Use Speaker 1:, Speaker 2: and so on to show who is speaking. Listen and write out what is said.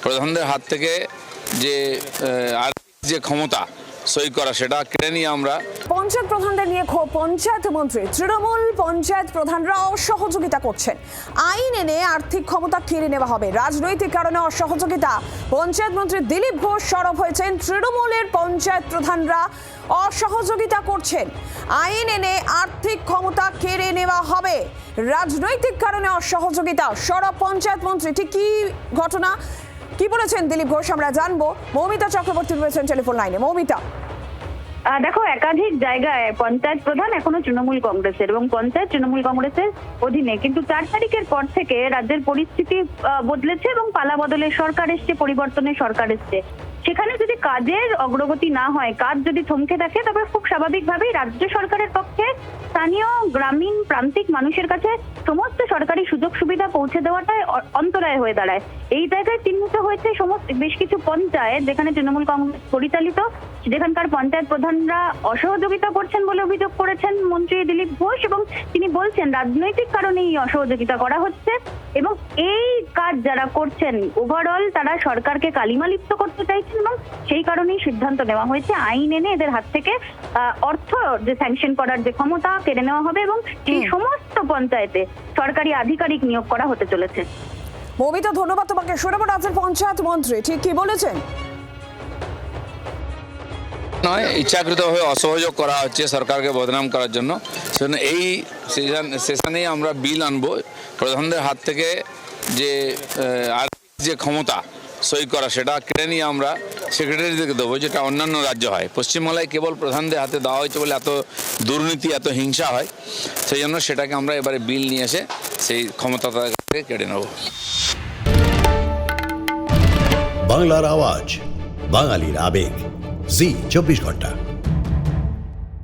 Speaker 1: প্রধানদের হাত থেকে যে যে ক্ষমতা সই করা সেটা কেড়ে নিয়ে আমরা
Speaker 2: পঞ্চায়েত প্রধানদের নিয়ে ক্ষোভ পঞ্চায়েত মন্ত্রী তৃণমূল পঞ্চায়েত প্রধানরা অসহযোগিতা করছেন। আইন এনে আর্থিক ক্ষমতা কেড়ে নেওয়া হবে, রাজনৈতিক কারণে অসহযোগিতা। পঞ্চায়েত মন্ত্রী দিলীপ ঘোষ সরব হয়েছেন। তৃণমূলের পঞ্চায়েত প্রধানরা অসহযোগিতা করছেন। আইন এনে আর্থিক ক্ষমতা কেড়ে নেওয়া হবে, রাজনৈতিক কারণে অসহযোগিতা। সরব পঞ্চায়েত মন্ত্রী, ঠিক কি ঘটনা, কি বলেছেন দিলীপ ঘোষ আমরা জানবো। মৌমিতা চক্রবর্তী রয়েছেন টেলিফোন লাইনে। মৌমিতা,
Speaker 3: দেখো, একাধিক জায়গায় পঞ্চায়েত প্রধান এখনো তৃণমূল কংগ্রেসের এবং পঞ্চায়েত তৃণমূল কংগ্রেসের অধীনে, কিন্তু 4 তারিখের পর থেকে রাজ্যের পরিস্থিতি বদলেছে এবং পালা বদলের সরকার এসছে, পরিবর্তনের সরকার এসছে। সেখানে যদি কাজের অগ্রগতি না হয়, কাজ যদি থমকে থাকে, তবে খুব স্বাভাবিকভাবেই রাজ্য সরকারের পক্ষে স্থানীয় গ্রামীণ প্রান্তিক মানুষের কাছে সমস্ত সরকারি সুযোগ সুবিধা পৌঁছে দেওয়াটাই অন্তরায় হয়ে দাঁড়ায়। এই জায়গায় চিহ্নিত হয়েছে বেশ কিছু পঞ্চায়েত যেখানে তৃণমূল কংগ্রেস পরিচালিত, যেখানকার পঞ্চায়েত প্রধানরা অসহযোগিতা করছেন বলে অভিযোগ করেছেন মন্ত্রী দিলীপ ঘোষ, এবং তিনি বলছেন রাজনৈতিক কারণে এই অসহযোগিতা করা হচ্ছে এবং এই কাজ যারা করছেন ওভারঅল তারা সরকারকে কালিমালিপ্ত করতে চাইছেন, এবং সেই কারণেই সিদ্ধান্ত নেওয়া হয়েছে আইন এনে এদের হাত থেকে অর্থ যে স্যাংশন করার যে ক্ষমতা কেড়ে নেওয়া হবে এবং সেই সমস্ত পঞ্চায়েতে সরকারি আধিকারিক নিয়োগ করা হতে চলেছে।
Speaker 2: মৌমিতা, ধন্যবাদ তোমাকে। শোনাবো রাজ্যের পঞ্চায়েত মন্ত্রী ঠিক কি বলেছেন।
Speaker 1: নয়, ইচ্ছাকৃতভাবে অসহযোগ করা হচ্ছে সরকারকে বদনাম করার জন্য। সেজন্য এই সেশনেই আমরা বিল আনবো, প্রধানদের হাত থেকে যে ক্ষমতা সই করা সেটা কেড়ে নিয়ে আমরা সেক্রেটারিদেরকে দেবো, যেটা অন্যান্য রাজ্য হয়। পশ্চিমবাংলায় কেবল প্রধানদের হাতে দেওয়া হয়েছে বলে এত দুর্নীতি, এত হিংসা হয়। সেই জন্য সেটাকে আমরা এবারে বিল নিয়ে এসে সেই ক্ষমতা তাদেরকে কেড়ে নেব।
Speaker 4: বাংলার আওয়াজ, বাঙালির আবেগ, জি 24 ঘন্টা।